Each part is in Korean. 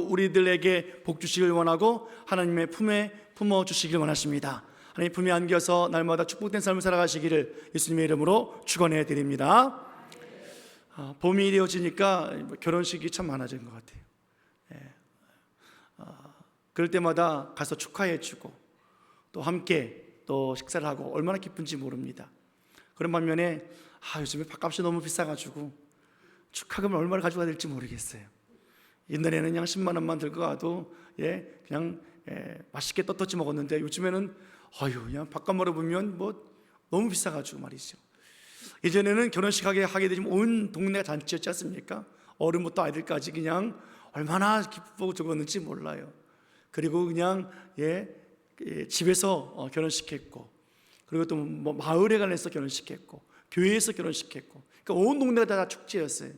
우리들에게 복 주시길 원하고 하나님의 품에 품어 주시길 원하십니다. 하나님 품에 안겨서 날마다 축복된 삶을 살아가시기를 예수님의 이름으로 축원해 드립니다. 봄이 되어지니까 결혼식이 참 많아진 것 같아요. 그럴 때마다 가서 축하해 주고 또 함께 또 식사를 하고 얼마나 기쁜지 모릅니다. 그런 반면에 요즘에 밥값이 너무 비싸가지고 축하금을 얼마를 가져가야 될지 모르겠어요. 옛날에는 그냥 10만 원만 들고 가도 그냥 맛있게 떳떳이 먹었는데 요즘에는 그냥 밥값 물어보면 뭐 너무 비싸가지고 말이죠. 예전에는 결혼식 하게 되면 온 동네가 잔치였지 않습니까? 어른부터 아이들까지 그냥 얼마나 기쁘고 적었는지 몰라요. 그리고 그냥 집에서 결혼식했고, 그리고 또 뭐 마을에 관해서 결혼식했고, 교회에서 결혼식했고, 그러니까 온 동네가 다 축제였어요.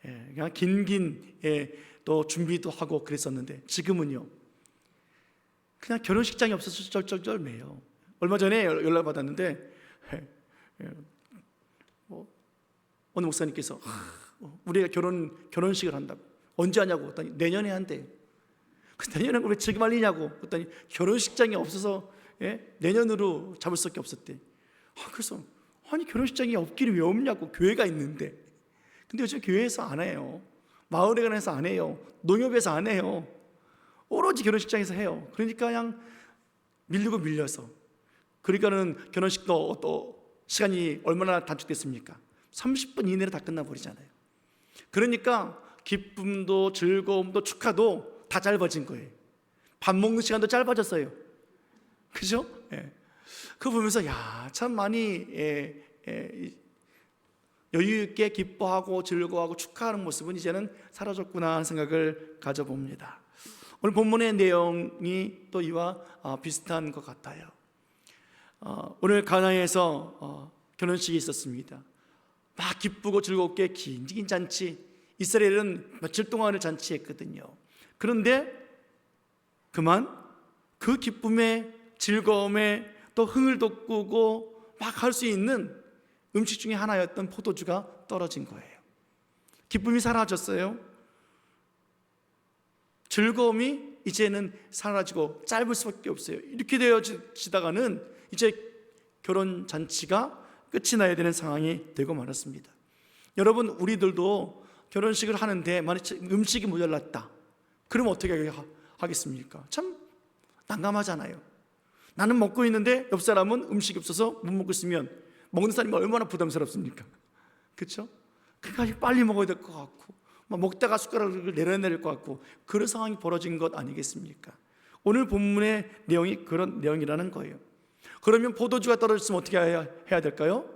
그냥 긴 또 준비도 하고 그랬었는데 지금은요, 그냥 결혼식장이 없어서 쩔쩔쩔매요. 얼마 전에 연락 받았는데 어느 목사님께서 우리가 결혼식을 한다고. 언제 하냐고 그랬더니 내년에 한대요. 내년에 왜 지금 알리냐고 그랬더니 결혼식장이 없어서 내년으로 잡을 수밖에 없었대. 그래서 결혼식장이 없기를 왜 없냐고, 교회가 있는데. 근데 요즘 교회에서 안 해요. 마을에 관해서 안 해요. 농협에서 안 해요. 오로지 결혼식장에서 해요. 그러니까 그냥 밀리고 밀려서. 그러니까는 결혼식도 또 시간이 얼마나 단축됐습니까? 30분 이내로 다 끝나버리잖아요. 그러니까 기쁨도 즐거움도 축하도 다 짧아진 거예요. 밥 먹는 시간도 짧아졌어요. 그죠? 그거 보면서 참 많이 여유 있게 기뻐하고 즐거워하고 축하하는 모습은 이제는 사라졌구나 하는 생각을 가져봅니다. 오늘 본문의 내용이 또 이와 비슷한 것 같아요. 오늘 가나에서 결혼식이 있었습니다. 막 기쁘고 즐겁게 긴 잔치, 이스라엘은 며칠 동안을 잔치했거든요. 그런데 그만 그 기쁨에 즐거움에 또 흥을 돋구고 막 할 수 있는 음식 중에 하나였던 포도주가 떨어진 거예요. 기쁨이 사라졌어요. 즐거움이 이제는 사라지고 짧을 수밖에 없어요. 이렇게 되어지다가는 이제 결혼 잔치가 끝이 나야 되는 상황이 되고 말았습니다. 여러분, 우리들도 결혼식을 하는데 만약 음식이 모자랐다, 그럼 어떻게 하겠습니까? 참 난감하잖아요. 나는 먹고 있는데 옆 사람은 음식이 없어서 못 먹고 있으면 먹는 사람이 얼마나 부담스럽습니까? 그렇죠? 그러니까 빨리 먹어야 될 것 같고 먹다가 숟가락을 내려야 될 것 같고 그런 상황이 벌어진 것 아니겠습니까? 오늘 본문의 내용이 그런 내용이라는 거예요. 그러면 포도주가 떨어졌으면 어떻게 해야 될까요?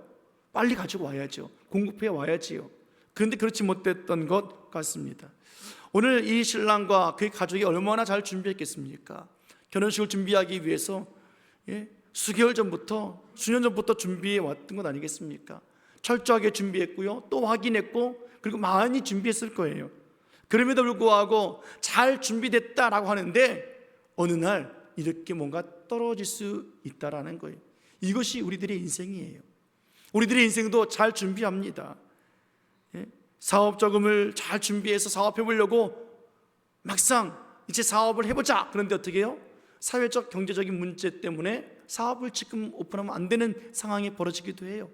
빨리 가지고 와야죠. 공급해 와야지요. 그런데 그렇지 못했던 것 같습니다. 오늘 이 신랑과 그의 가족이 얼마나 잘 준비했겠습니까? 결혼식을 준비하기 위해서 수개월 전부터, 수년 전부터 준비해 왔던 것 아니겠습니까? 철저하게 준비했고요, 또 확인했고, 그리고 많이 준비했을 거예요. 그럼에도 불구하고 잘 준비됐다라고 하는데 어느 날 이렇게 뭔가 떨어질 수 있다라는 거예요. 이것이 우리들의 인생이에요. 우리들의 인생도 잘 준비합니다. 사업 자금을 잘 준비해서 사업해 보려고 막상 이제 사업을 해보자, 그런데 어떻게 해요? 사회적 경제적인 문제 때문에 사업을 지금 오픈하면 안 되는 상황이 벌어지기도 해요.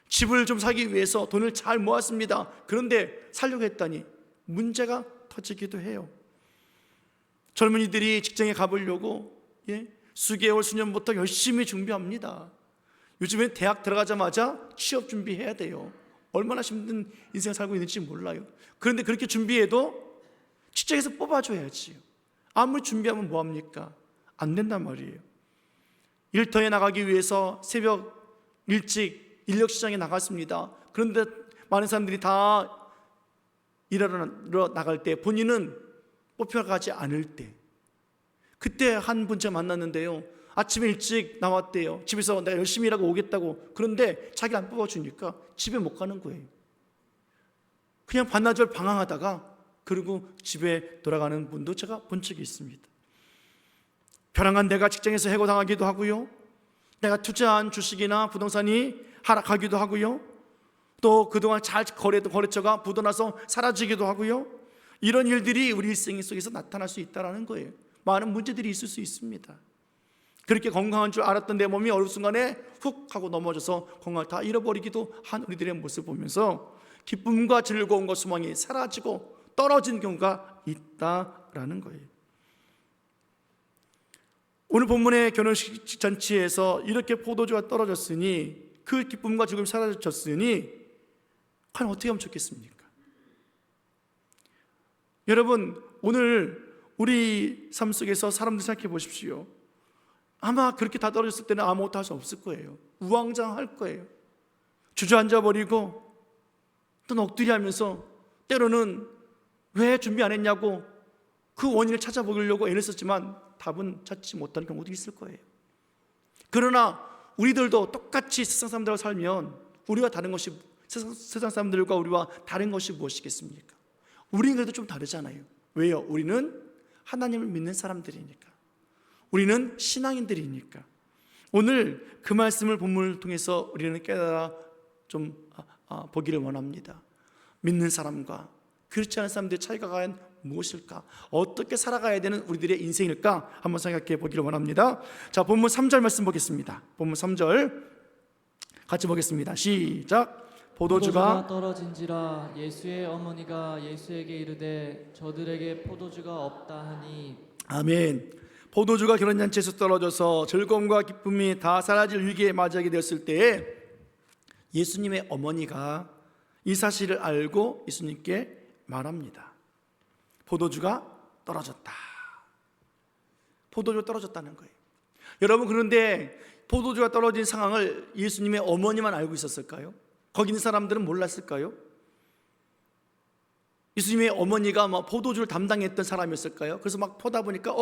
집을 좀 사기 위해서 돈을 잘 모았습니다. 그런데 살려고 했더니 문제가 터지기도 해요. 젊은이들이 직장에 가보려고 수개월, 수년부터 열심히 준비합니다. 요즘엔 대학 들어가자마자 취업 준비해야 돼요. 얼마나 힘든 인생을 살고 있는지 몰라요. 그런데 그렇게 준비해도 직장에서 뽑아줘야지요. 아무리 준비하면 뭐합니까? 안 된단 말이에요. 일터에 나가기 위해서 새벽 일찍 인력시장에 나갔습니다. 그런데 많은 사람들이 다 일하러 나갈 때 본인은 뽑혀가지 않을 때, 그때 한 분 제가 만났는데요, 아침에 일찍 나왔대요. 집에서 내가 열심히 일하고 오겠다고. 그런데 자기 안 뽑아주니까 집에 못 가는 거예요. 그냥 반나절 방황하다가 그리고 집에 돌아가는 분도 제가 본 적이 있습니다. 벼랑한 내가 직장에서 해고당하기도 하고요, 내가 투자한 주식이나 부동산이 하락하기도 하고요, 또 그동안 잘 거래처가 묻어나서 사라지기도 하고요, 이런 일들이 우리 일생 속에서 나타날 수 있다는 거예요. 많은 문제들이 있을 수 있습니다. 그렇게 건강한 줄 알았던 내 몸이 어느 순간에 훅 하고 넘어져서 건강을 다 잃어버리기도 한 우리들의 모습을 보면서 기쁨과 즐거움과 소망이 사라지고 떨어진 경우가 있다라는 거예요. 오늘 본문의 결혼식 잔치에서 이렇게 포도주가 떨어졌으니, 그 기쁨과 즐거움이 사라졌으니 과연 어떻게 하면 좋겠습니까? 여러분, 오늘 우리 삶 속에서 사람들 생각해 보십시오. 아마 그렇게 다 떨어졌을 때는 아무것도 할 수 없을 거예요. 우왕좌왕할 거예요. 주저앉아 버리고 또 넋두리 하면서 때로는 왜 준비 안 했냐고 그 원인을 찾아보려고 애를 썼지만 답은 찾지 못하는 경우도 있을 거예요. 그러나 우리들도 똑같이 세상 사람들과 살면 우리와 다른 것이, 세상 사람들과 우리와 다른 것이 무엇이겠습니까? 우리는 그래도 좀 다르잖아요. 왜요? 우리는 하나님을 믿는 사람들이니까, 우리는 신앙인들이니까. 오늘 그 말씀을 본문을 통해서 우리는 깨달아 좀 보기를 원합니다. 믿는 사람과 그렇지 않은 사람들의 차이가 과연 무엇일까? 어떻게 살아가야 되는 우리들의 인생일까? 한번 생각해 보기를 원합니다. 자, 본문 3절 말씀 보겠습니다. 본문 3절 같이 보겠습니다. 시작. 포도주가 떨어진지라 예수의 어머니가 예수에게 이르되 저들에게 포도주가 없다 하니. 아멘. 포도주가 결혼잔치에서 떨어져서 즐거움과 기쁨이 다 사라질 위기에 맞이하게 되었을 때에 예수님의 어머니가 이 사실을 알고 예수님께 말합니다. 포도주가 떨어졌다. 포도주가 떨어졌다는 거예요. 여러분, 그런데 포도주가 떨어진 상황을 예수님의 어머니만 알고 있었을까요? 거기 있는 사람들은 몰랐을까요? 예수님의 어머니가 포도주를 담당했던 사람이었을까요? 그래서 막 퍼다 보니까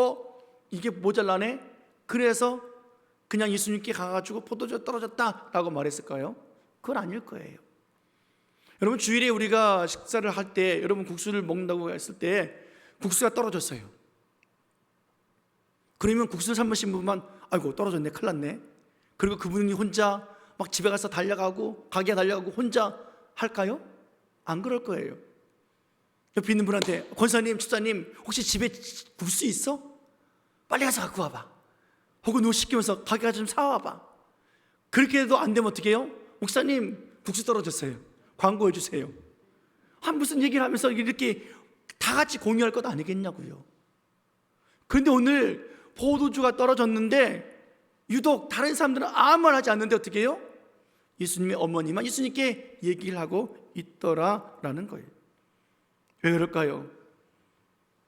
이게 모자라네? 그래서 그냥 예수님께 가가지고 포도주가 떨어졌다라고 말했을까요? 그건 아닐 거예요. 여러분, 주일에 우리가 식사를 할 때, 여러분 국수를 먹는다고 했을 때 국수가 떨어졌어요. 그러면 국수를 삶으신 분만 아이고 떨어졌네, 큰일 났네. 그리고 그분이 혼자 막 집에 가서 달려가고 가게에 달려가고 혼자 할까요? 안 그럴 거예요. 옆에 있는 분한테 권사님, 집사님 혹시 집에 국수 있어? 빨리 가서 갖고 와봐. 혹은 누구 시키면서 가게 가서 좀 사와봐. 그렇게 해도 안 되면 어떻게 해요? 목사님 국수 떨어졌어요, 광고해 주세요. 무슨 얘기를 하면서 이렇게 다 같이 공유할 것 아니겠냐고요. 그런데 오늘 포도주가 떨어졌는데 유독 다른 사람들은 아무 말 하지 않는데 어떻게 해요? 예수님의 어머니만 예수님께 얘기를 하고 있더라라는 거예요. 왜 그럴까요?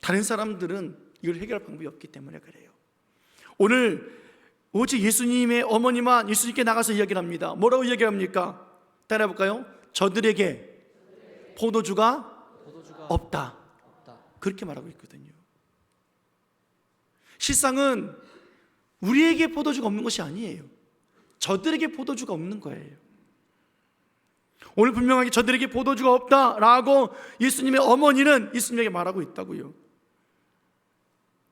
다른 사람들은 이걸 해결할 방법이 없기 때문에 그래요. 오늘 오직 예수님의 어머니만 예수님께 나가서 이야기를 합니다. 뭐라고 이야기합니까? 따라해볼까요? 저들에게 포도주가 없다. 그렇게 말하고 있거든요. 실상은 우리에게 포도주가 없는 것이 아니에요. 저들에게 포도주가 없는 거예요. 오늘 분명하게 저들에게 포도주가 없다라고 예수님의 어머니는 예수님에게 말하고 있다고요.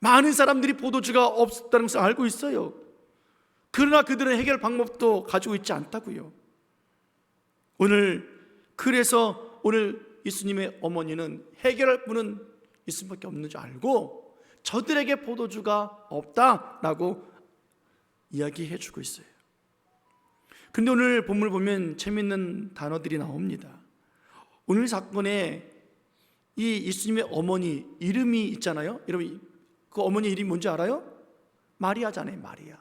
많은 사람들이 포도주가 없다는 것을 알고 있어요. 그러나 그들은 해결 방법도 가지고 있지 않다고요. 그래서 오늘 예수님의 어머니는 해결할 분은 예수님밖에 없는 줄 알고 저들에게 포도주가 없다라고 이야기해 주고 있어요. 근데 오늘 본문을 보면 재미있는 단어들이 나옵니다. 오늘 사건에 이 예수님의 어머니 이름이 있잖아요. 여러분, 그 어머니 이름이 뭔지 알아요? 마리아잖아요, 마리아.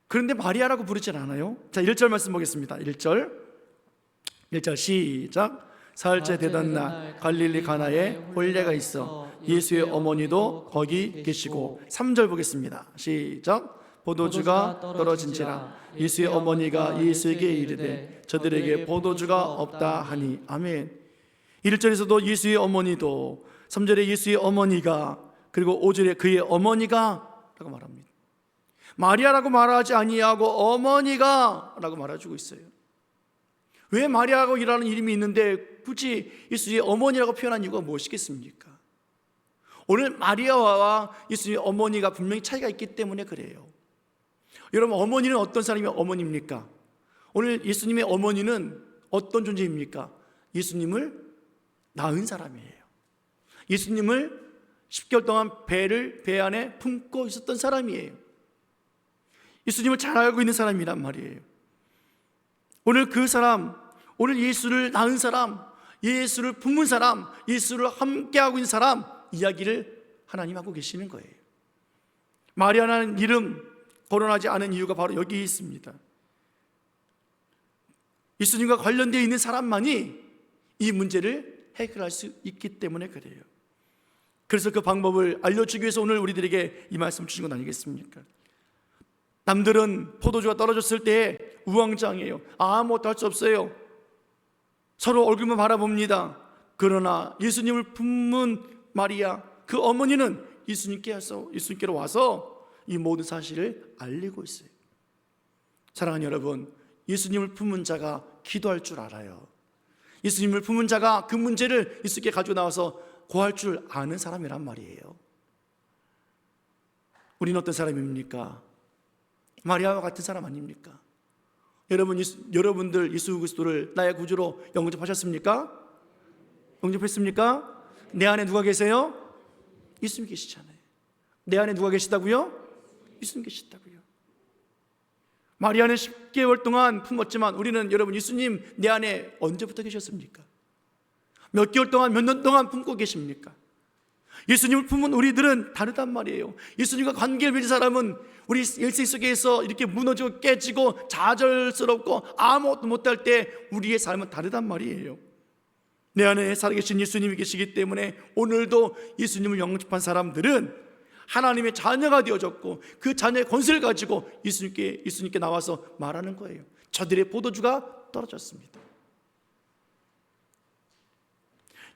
그런데 마리아라고 부르진 않아요. 자, 1절 말씀 보겠습니다. 1절 시작. 사흘째 되던 날 갈릴리 가나에 혼례가 있어 예수의 어머니도 거기 계시고. 3절 보겠습니다. 시작. 포도주가 떨어진지라 예수의 어머니가 예수에게 이르되 저들에게 포도주가 없다 하니. 아멘. 1절에서도 예수의 어머니도, 3절에 예수의 어머니가, 그리고 5절에 그의 어머니가 라고 말합니다. 마리아라고 말하지 아니하고 어머니가 라고 말해주고 있어요. 왜 마리아라고 이라는 이름이 있는데 굳이 예수의 어머니라고 표현한 이유가 무엇이겠습니까? 오늘 마리아와 예수의 어머니가 분명히 차이가 있기 때문에 그래요. 여러분, 어머니는 어떤 사람이 어머니입니까? 오늘 예수님의 어머니는 어떤 존재입니까? 예수님을 낳은 사람이에요. 예수님을 10개월 동안 배 안에 품고 있었던 사람이에요. 예수님을 잘 알고 있는 사람이란 말이에요. 오늘 그 사람, 오늘 예수를 낳은 사람, 예수를 품은 사람, 예수를 함께하고 있는 사람 이야기를 하나님 하고 계시는 거예요. 마리아라는 이름 거론하지 않은 이유가 바로 여기 있습니다. 예수님과 관련되어 있는 사람만이 이 문제를 해결할 수 있기 때문에 그래요. 그래서 그 방법을 알려주기 위해서 오늘 우리들에게 이 말씀 주신 건 아니겠습니까? 남들은 포도주가 떨어졌을 때 우왕좌왕해요. 아무것도 할 수 없어요. 서로 얼굴만 바라봅니다. 그러나 예수님을 품은 마리아, 그 어머니는 예수님께로 와서 이 모든 사실을 알리고 있어요. 사랑하는 여러분, 예수님을 품은 자가 기도할 줄 알아요. 예수님을 품은 자가 그 문제를 예수께 가지고 나와서 고할 줄 아는 사람이란 말이에요. 우리는 어떤 사람입니까? 마리아와 같은 사람 아닙니까? 여러분들 예수 그리스도를 나의 구주로 영접하셨습니까? 영접했습니까? 내 안에 누가 계세요? 예수님 계시잖아요. 내 안에 누가 계시다고요? 예수님 계시다고요. 마리아는 10개월 동안 품었지만 우리는 여러분 예수님 내 안에 언제부터 계셨습니까? 몇 개월 동안 몇 년 동안 품고 계십니까? 예수님을 품은 우리들은 다르단 말이에요. 예수님과 관계를 맺은 사람은 우리 일생 속에서 이렇게 무너지고 깨지고 좌절스럽고 아무것도 못할 때 우리의 삶은 다르단 말이에요. 내 안에 살아계신 예수님이 계시기 때문에 오늘도 예수님을 영접한 사람들은 하나님의 자녀가 되어졌고 그 자녀의 권세를 가지고 예수님께 나와서 말하는 거예요. 저들의 포도주가 떨어졌습니다.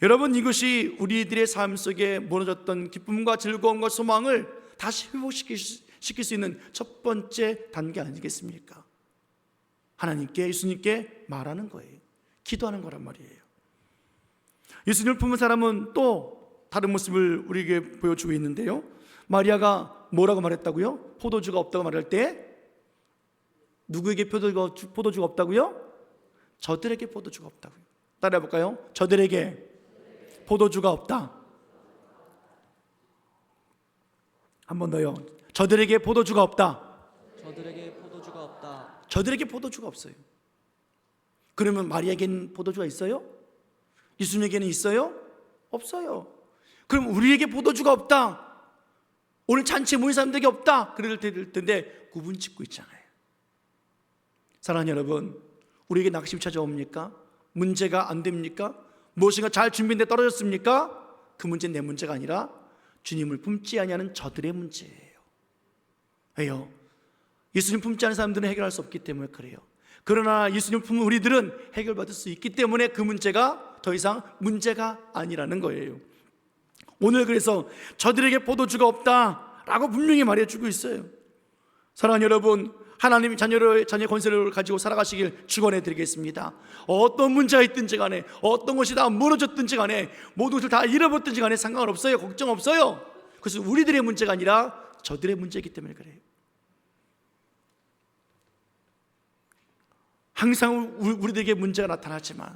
여러분, 이것이 우리들의 삶 속에 무너졌던 기쁨과 즐거움과 소망을 다시 회복시킬 수 있는 첫 번째 단계 아니겠습니까? 하나님께, 예수님께 말하는 거예요. 기도하는 거란 말이에요. 예수님을 품은 사람은 또 다른 모습을 우리에게 보여주고 있는데요. 마리아가 뭐라고 말했다고요? 포도주가 없다고 말할 때 누구에게 포도주가 없다고요? 저들에게 포도주가 없다고요. 따라해 볼까요? 저들에게 포도주가 없다. 한 번 더요. 저들에게 포도주가 없다. 저들에게 포도주가 없다. 저들에게 포도주가 없어요. 그러면 마리아에게는 포도주가 있어요? 예수님에게는 있어요? 없어요. 그럼 우리에게 포도주가 없다. 오늘 잔치에 모인 사람들에게 없다. 그럴 텐데 구분 짓고 있잖아요. 사랑하는 여러분, 우리에게 낙심이 찾아옵니까? 문제가 안 됩니까? 무엇인가 잘 준비인데 떨어졌습니까? 그 문제는 내 문제가 아니라 주님을 품지 아니하는 저들의 문제예요. 왜요? 예수님 품지 않은 사람들은 해결할 수 없기 때문에 그래요. 그러나 예수님 품은 우리들은 해결받을 수 있기 때문에 그 문제가 더 이상 문제가 아니라는 거예요. 오늘 그래서 저들에게 포도주가 없다라고 분명히 말해주고 있어요. 사랑하는 여러분, 하나님이 자녀의 권세를 가지고 살아가시길 축원해 드리겠습니다. 어떤 문제가 있든지 간에, 어떤 것이 다 무너졌든지 간에, 모든 것을 다 잃어버렸든지 간에 상관없어요. 걱정 없어요. 그래서 우리들의 문제가 아니라 저들의 문제이기 때문에 그래요. 항상 우리들에게 문제가 나타나지만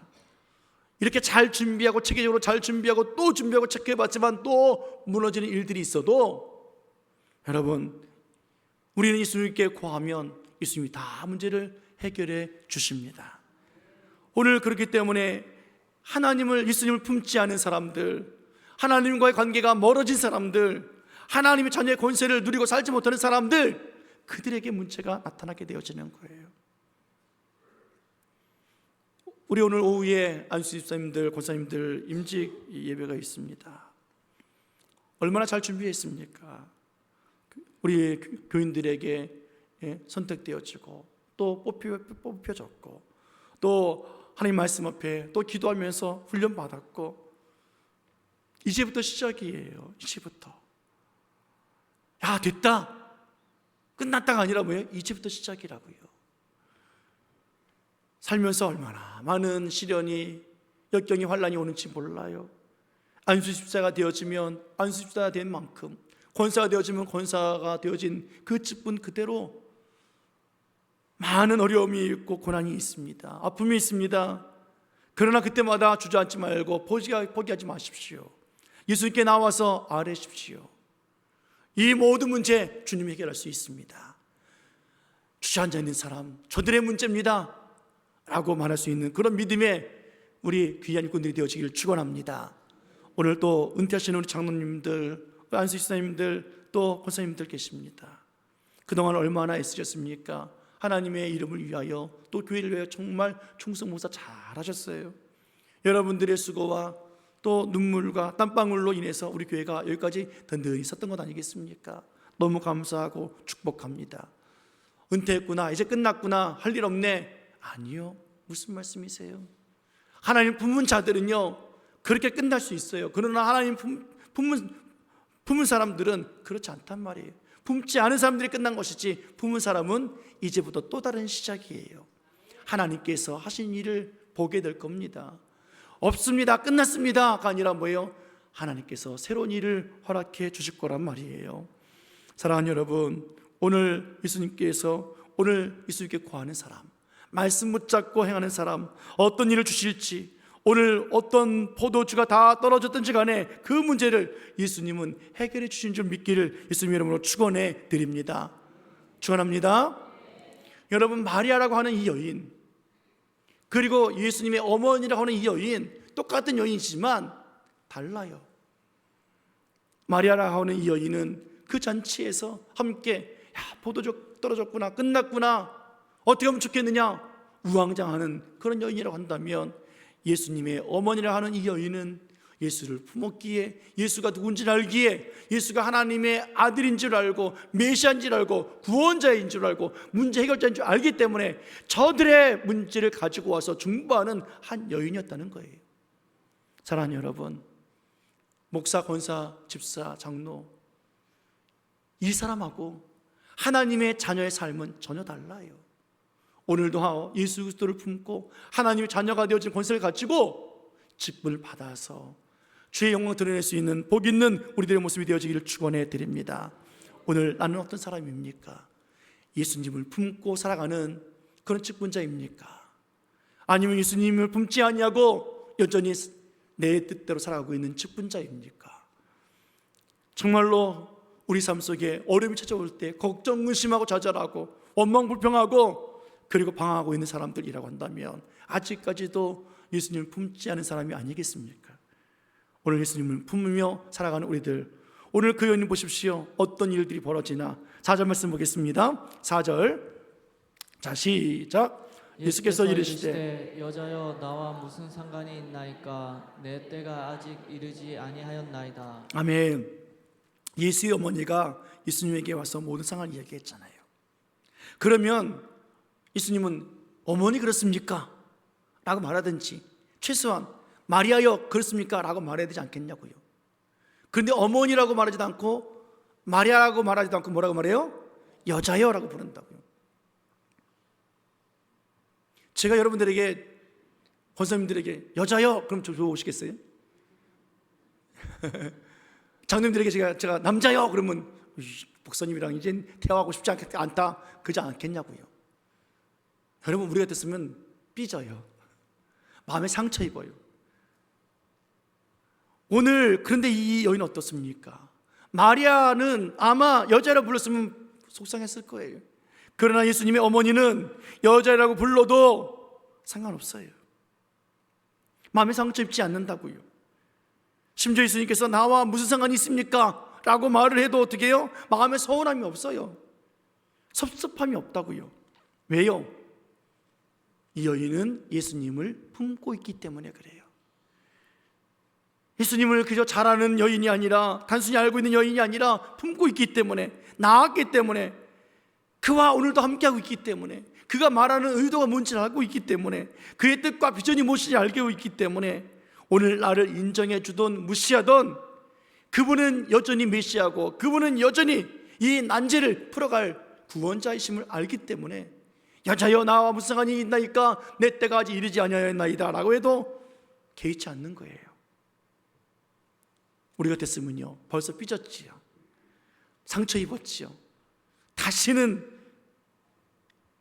이렇게 잘 준비하고 체계적으로 잘 준비하고 또 준비하고 체크해봤지만 또 무너지는 일들이 있어도 여러분, 우리는 예수님께 구하면 예수님이 다 문제를 해결해 주십니다. 오늘 그렇기 때문에 하나님을, 예수님을 품지 않은 사람들, 하나님과의 관계가 멀어진 사람들, 하나님의 자녀의 권세를 누리고 살지 못하는 사람들, 그들에게 문제가 나타나게 되어지는 거예요. 우리 오늘 오후에 안수 집사님들, 권사님들 임직 예배가 있습니다. 얼마나 잘 준비했습니까? 우리 교인들에게 선택되어지고 또 뽑혀졌고 또 하나님 말씀 앞에 또 기도하면서 훈련받았고 이제부터 시작이에요. 이제부터. 야, 됐다, 끝났다가 아니라 뭐예요? 이제부터 시작이라고요. 살면서 얼마나 많은 시련이, 역경이, 환란이 오는지 몰라요. 안수집사가 되어지면 안수집사가 된 만큼, 권사가 되어지면 권사가 되어진 그 직분 그대로 많은 어려움이 있고 고난이 있습니다. 아픔이 있습니다. 그러나 그때마다 주저앉지 말고 포기하지 마십시오. 예수님께 나와서 아뢰십시오. 이 모든 문제 주님이 해결할 수 있습니다. 주저앉아 있는 사람, 저들의 문제입니다 라고 말할 수 있는 그런 믿음의 우리 귀한 일꾼들이 되어지기를 축원합니다. 오늘 또 은퇴하시는 우리 장로님들, 안수 집사님들, 또 권사님들 계십니다. 그동안 얼마나 애쓰셨습니까? 하나님의 이름을 위하여, 또 교회를 위하여 정말 충성봉사 잘하셨어요. 여러분들의 수고와 또 눈물과 땀방울로 인해서 우리 교회가 여기까지 든든히 섰던 것 아니겠습니까? 너무 감사하고 축복합니다. 은퇴했구나, 이제 끝났구나, 할 일 없네. 아니요, 무슨 말씀이세요? 하나님 품은 자들은요 그렇게 끝날 수 있어요. 그러나 하나님 품은 사람들은 그렇지 않단 말이에요. 품지 않은 사람들이 끝난 것이지, 품은 사람은 이제부터 또 다른 시작이에요. 하나님께서 하신 일을 보게 될 겁니다. 없습니다, 끝났습니다가 아니라 뭐예요? 하나님께서 새로운 일을 허락해 주실 거란 말이에요. 사랑하는 여러분, 오늘 예수님께 구하는 사람, 말씀 붙잡고 행하는 사람, 어떤 일을 주실지, 오늘 어떤 포도주가 다 떨어졌든지 간에 그 문제를 예수님은 해결해 주신 줄 믿기를 예수님 이름으로 축원해 드립니다. 축원합니다. 여러분, 마리아라고 하는 이 여인, 그리고 예수님의 어머니라고 하는 이 여인, 똑같은 여인이지만 달라요. 마리아라고 하는 이 여인은 그 잔치에서 함께 포도주 떨어졌구나, 끝났구나, 어떻게 하면 좋겠느냐 우왕장하는 그런 여인이라고 한다면, 예수님의 어머니라 하는 이 여인은 예수를 품었기에, 예수가 누군지를 알기에, 예수가 하나님의 아들인 줄 알고, 메시아인 줄 알고, 구원자인 줄 알고, 문제 해결자인 줄 알기 때문에 저들의 문제를 가지고 와서 중보하는 한 여인이었다는 거예요. 사랑하는 여러분, 목사, 권사, 집사, 장로, 이 사람하고 하나님의 자녀의 삶은 전혀 달라요. 오늘도 예수 그리스도를 품고 하나님의 자녀가 되어진 권세를 가지고 직분을 받아서 주의 영광을 드러낼 수 있는 복 있는 우리들의 모습이 되어지기를 축원해 드립니다. 오늘 나는 어떤 사람입니까? 예수님을 품고 살아가는 그런 직분자입니까? 아니면 예수님을 품지 아니하고 여전히 내 뜻대로 살아가고 있는 직분자입니까? 정말로 우리 삶 속에 어려움이 찾아올 때 걱정, 의심하고 좌절하고 원망, 불평하고 그리고 방황하고 있는 사람들이라고 한다면 아직까지도 예수님을 품지 않은 사람이 아니겠습니까? 오늘 예수님을 품으며 살아가는 우리들, 오늘 그 여인 보십시오. 어떤 일들이 벌어지나. 4절 말씀 보겠습니다. 4절, 자 시작. 예수께서 이르시되 여자여 나와 무슨 상관이 있나이까? 내 때가 아직 이르지 아니하였나이다. 아멘. 예수의 어머니가 예수님에게 와서 모든 상황을 이야기했잖아요. 그러면 예수님은 어머니 그렇습니까? 라고 말하든지, 최소한 마리아여 그렇습니까? 라고 말해야 되지 않겠냐고요. 그런데 어머니라고 말하지도 않고 마리아라고 말하지도 않고 뭐라고 말해요? 여자여 라고 부른다고요. 제가 여러분들에게, 권사님들에게 여자여 그럼 좋으시겠어요? 장로님들에게 제가 남자여 그러면 목사님이랑 이제 대화하고 싶지 않다 그러지 않겠냐고요. 여러분, 우리가 됐으면 삐져요. 마음에 상처 입어요. 오늘 그런데 이 여인은 어떻습니까? 마리아는 아마 여자라고 불렀으면 속상했을 거예요. 그러나 예수님의 어머니는 여자라고 불러도 상관없어요. 마음에 상처 입지 않는다고요. 심지어 예수님께서 나와 무슨 상관이 있습니까? 라고 말을 해도 어떻게 해요? 마음에 서운함이 없어요. 섭섭함이 없다고요. 왜요? 이 여인은 예수님을 품고 있기 때문에 그래요. 예수님을 그저 잘 아는 여인이 아니라, 단순히 알고 있는 여인이 아니라 품고 있기 때문에, 나았기 때문에, 그와 오늘도 함께하고 있기 때문에, 그가 말하는 의도가 뭔지를 알고 있기 때문에, 그의 뜻과 비전이 무엇인지 알고 있기 때문에, 오늘 나를 인정해 주던 무시하던 그분은 여전히 메시아고, 그분은 여전히 이 난제를 풀어갈 구원자이심을 알기 때문에, 여자여 나와 무슨 상관이 있나이까? 내 때가 아직 이르지 아니하였나이다 라고 해도 개의치 않는 거예요. 우리가 됐으면요 벌써 삐졌지요. 상처 입었지요. 다시는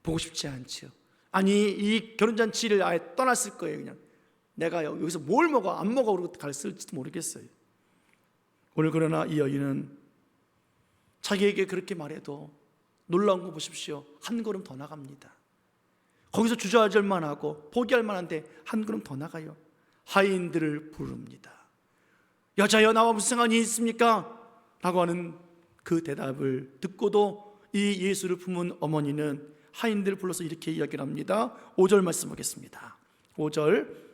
보고 싶지 않지요. 아니, 이 결혼잔치를 아예 떠났을 거예요. 그냥 내가 여기서 뭘 먹어 안 먹어 그러고 갔을지도 모르겠어요. 오늘 그러나 이 여인은 자기에게 그렇게 말해도 놀라운 거 보십시오. 한 걸음 더 나갑니다. 거기서 주저앉을 만하고 포기할 만한데 한 걸음 더 나가요. 하인들을 부릅니다. 여자여 나와 무슨 상관이 있습니까? 라고 하는 그 대답을 듣고도 이 예수를 품은 어머니는 하인들을 불러서 이렇게 이야기를 합니다. 5절 말씀 보겠습니다. 5절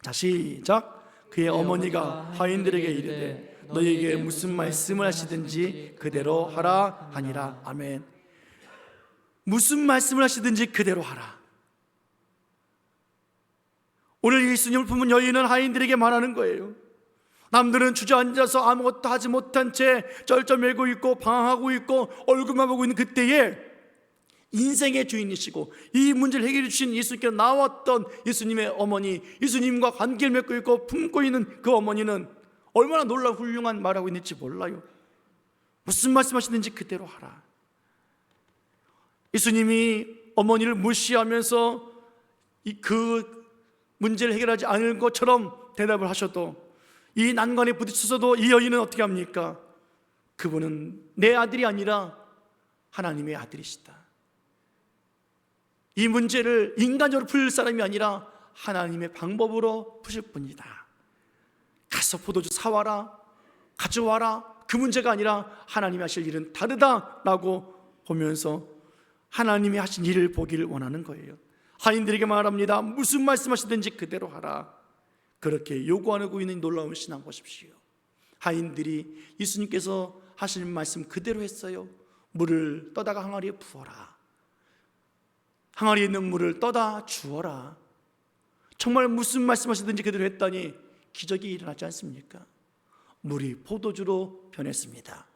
자 시작. 그의 어머니가 하인들에게 이르되 너희에게 무슨 말씀을 하시든지 그대로 하라 하니라. 아멘. 무슨 말씀을 하시든지 그대로 하라. 오늘 예수님을 품은 여인은 하인들에게 말하는 거예요. 남들은 주저앉아서 아무것도 하지 못한 채 쩔쩔매고 있고 방황하고 있고 얼굴만 보고 있는 그때에 인생의 주인이시고 이 문제를 해결해 주신 예수님께서 나왔던 예수님의 어머니, 예수님과 관계를 맺고 있고 품고 있는 그 어머니는 얼마나 놀라운 훌륭한 말하고 있는지 몰라요. 무슨 말씀하시는지 그대로 하라. 예수님이 어머니를 무시하면서 그 문제를 해결하지 않을 것처럼 대답을 하셔도 이 난관에 부딪혀서도 이 여인은 어떻게 합니까? 그분은 내 아들이 아니라 하나님의 아들이시다. 이 문제를 인간적으로 풀 사람이 아니라 하나님의 방법으로 푸실 분이다. 가서 포도주 사와라, 가져와라. 그 문제가 아니라 하나님이 하실 일은 다르다라고 보면서 하나님이 하신 일을 보기를 원하는 거예요. 하인들에게 말합니다. 무슨 말씀하시든지 그대로 하라. 그렇게 요구하고 있는 놀라운 신앙 보십시오. 하인들이 예수님께서 하시는 말씀 그대로 했어요. 물을 떠다가 항아리에 부어라. 항아리에 있는 물을 떠다 주어라. 정말 무슨 말씀하시든지 그대로 했더니 기적이 일어나지 않습니까? 물이 포도주로 변했습니다.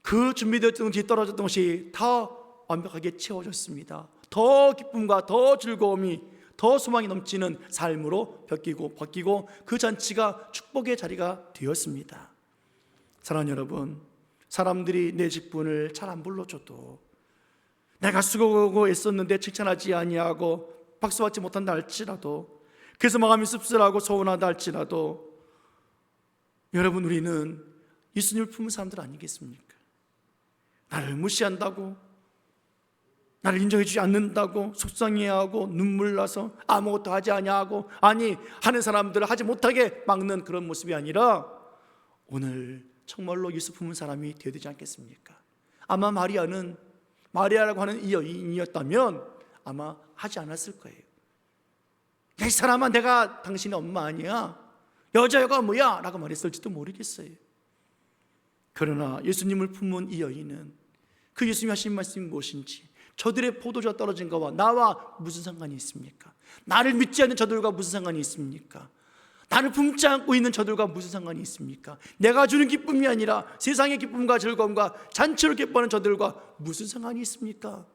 그 준비되었던 것이 떨어졌던 것이 다 완벽하게 채워졌습니다. 더 기쁨과 더 즐거움이 더 소망이 넘치는 삶으로 바뀌고 그 잔치가 축복의 자리가 되었습니다. 사랑하는 여러분, 사람들이 내 직분을 잘 안 불러줘도 내가 수고하고 애썼는데 칭찬하지 아니하고 박수받지 못한다 할지라도 그래서 마음이 씁쓸하고 서운하다 할지라도 여러분, 우리는 예수님을 품은 사람들 아니겠습니까? 나를 무시한다고, 나를 인정해 주지 않는다고 속상해하고 눈물 나서 아무것도 하지 아니하고, 아니 하는 사람들을 하지 못하게 막는 그런 모습이 아니라 오늘 정말로 예수 품은 사람이 되어야 되지 않겠습니까? 아마 마리아는 마리아라고 하는 이 여인이었다면 아마 하지 않았을 거예요. 야, 이 사람아, 내가 당신의 엄마 아니야, 여자가 뭐야? 라고 말했을지도 모르겠어요. 그러나 예수님을 품은 이 여인은 그 예수님이 하신 말씀이 무엇인지, 저들의 포도주가 떨어진 것과 나와 무슨 상관이 있습니까? 나를 믿지 않는 저들과 무슨 상관이 있습니까? 나를 품지 않고 있는 저들과 무슨 상관이 있습니까? 내가 주는 기쁨이 아니라 세상의 기쁨과 즐거움과 잔치로 기뻐하는 저들과 무슨 상관이 있습니까?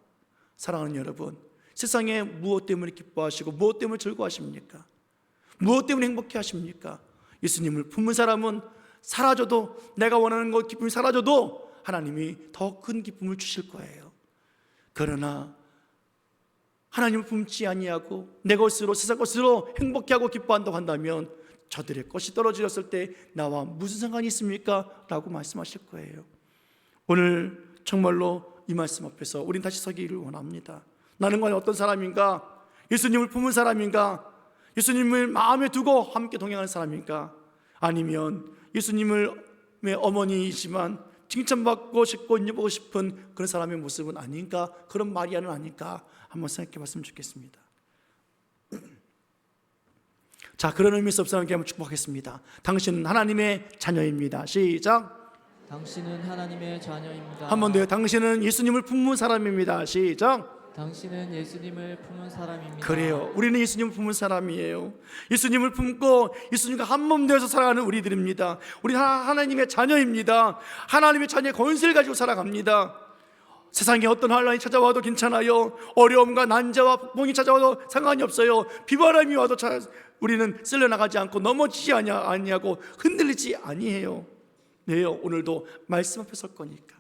사랑하는 여러분, 세상에 무엇 때문에 기뻐하시고 무엇 때문에 즐거워하십니까? 무엇 때문에 행복해 하십니까? 예수님을 품은 사람은 사라져도, 내가 원하는 것 기쁨이 사라져도 하나님이 더 큰 기쁨을 주실 거예요. 그러나 하나님을 품지 아니하고 내 것으로, 세상 것으로 행복해하고 기뻐한다고 한다면 저들의 것이 떨어졌을 때 나와 무슨 상관이 있습니까? 라고 말씀하실 거예요. 오늘 정말로 이 말씀 앞에서 우린 다시 서기를 원합니다. 나는 과연 어떤 사람인가? 예수님을 품은 사람인가? 예수님을 마음에 두고 함께 동행하는 사람인가? 아니면 예수님의 어머니이지만 칭찬받고 싶고 인정받고 싶은 그런 사람의 모습은 아닌가? 그런 마리아는 아닐까? 한번 생각해 봤으면 좋겠습니다. 자, 그런 의미에서 없사람께 한번 축복하겠습니다. 당신은 하나님의 자녀입니다. 시작. 당신은 하나님의 자녀입니다. 한 번 더요. 당신은 예수님을 품은 사람입니다. 시작. 당신은 예수님을 품은 사람입니다. 그래요. 우리는 예수님을 품은 사람이에요. 예수님을 품고 예수님과 한 몸 되어서 살아가는 우리들입니다. 우리 하나님의 자녀입니다. 하나님의 자녀의 권세를 가지고 살아갑니다. 세상에 어떤 환란이 찾아와도 괜찮아요. 어려움과 난자와 폭풍이 찾아와도 상관이 없어요. 비바람이 와도 우리는 쓸려나가지 않고 넘어지지 아니하고 흔들리지 아니해요. 네요. 오늘도 말씀 앞에 설 거니까,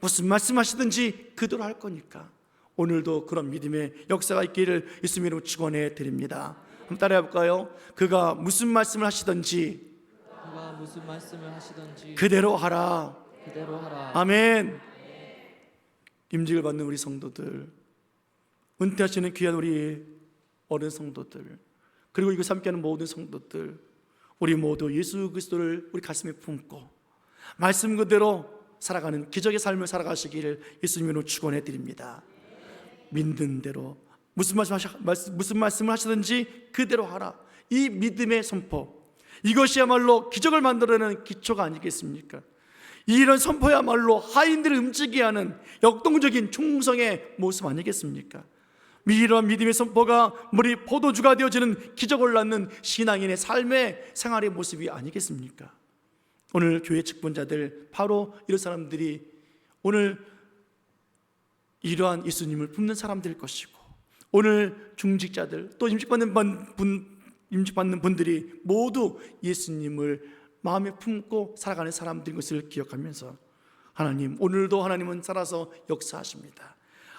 무슨 말씀하시든지 그대로 할 거니까 오늘도 그런 믿음의 역사가 있기를 예수님 이름으로 축원해 드립니다. 한번 따라해 볼까요? 그가 무슨 말씀을 하시든지 그가 무슨 말씀을 하시든지 그대로 하라. 그대로 하라. 아멘. 임직을 받는 우리 성도들, 은퇴하시는 귀한 우리 어른 성도들, 그리고 이곳 함께하는 모든 성도들, 우리 모두 예수 그리스도를 우리 가슴에 품고 말씀 그대로 살아가는 기적의 삶을 살아가시기를 예수님으로 축원해 드립니다. 믿는 대로 무슨 말씀을 하시든지 그대로 하라. 이 믿음의 선포, 이것이야말로 기적을 만들어내는 기초가 아니겠습니까? 이런 선포야말로 하인들을 움직이게 하는 역동적인 충성의 모습 아니겠습니까? 이러한 믿음의 선포가 우리 포도주가 되어지는 기적을 낳는 신앙인의 삶의 생활의 모습이 아니겠습니까? 오늘 교회 직분자들, 바로 이런 사람들이 오늘 이러한 예수님을 품는 사람들일 것이고, 오늘 중직자들 또 임직받는 분들이 모두 예수님을 마음에 품고 살아가는 사람들인 것을 기억하면서, 하나님, 오늘도 하나님은 살아서 역사하십니다.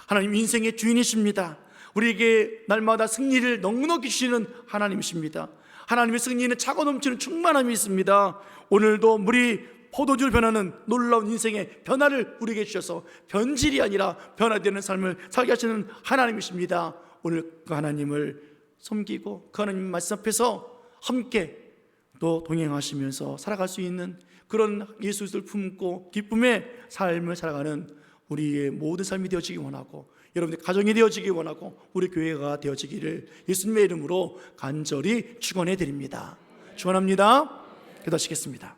하나님 인생의 주인이십니다. 우리에게 날마다 승리를 넉넉히 주시는 하나님이십니다. 하나님의 승리는 차고 넘치는 충만함이 있습니다. 오늘도 우리 포도주를 변하는 놀라운 인생의 변화를 우리에게 주셔서 변질이 아니라 변화되는 삶을 살게 하시는 하나님이십니다. 오늘 그 하나님을 섬기고 그 하나님 말씀 앞에서 함께 또 동행하시면서 살아갈 수 있는 그런 예수를 품고 기쁨의 삶을 살아가는 우리의 모든 삶이 되어지기 원하고, 여러분들 가정이 되어지기 원하고, 우리 교회가 되어지기를 예수님의 이름으로 간절히 축원해 드립니다. 축원합니다. 기도하시겠습니다.